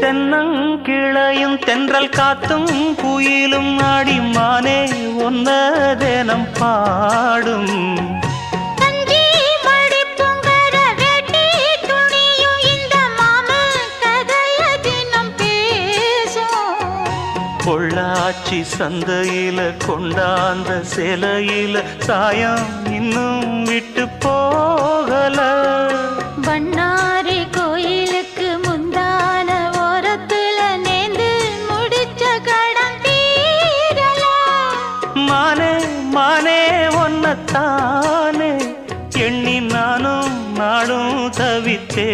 தென்னங்கிளையும் தென்றல் காத்தும் குயிலும் ஆடிமானே ஒன்ன தினம் பாடும் பொள்ளாச்சி சந்தையில கொண்டாந்த சிலையில சாயம் இன்னும் விட்டு போகல பண்ணாரி கோயிலுக்கு முந்தான ஓரத்துல நேந்து முடிச்ச கடன் தீரல மானே மானே ஒன்னத்தானே எண்ணி நானும் நாடும் தவித்தே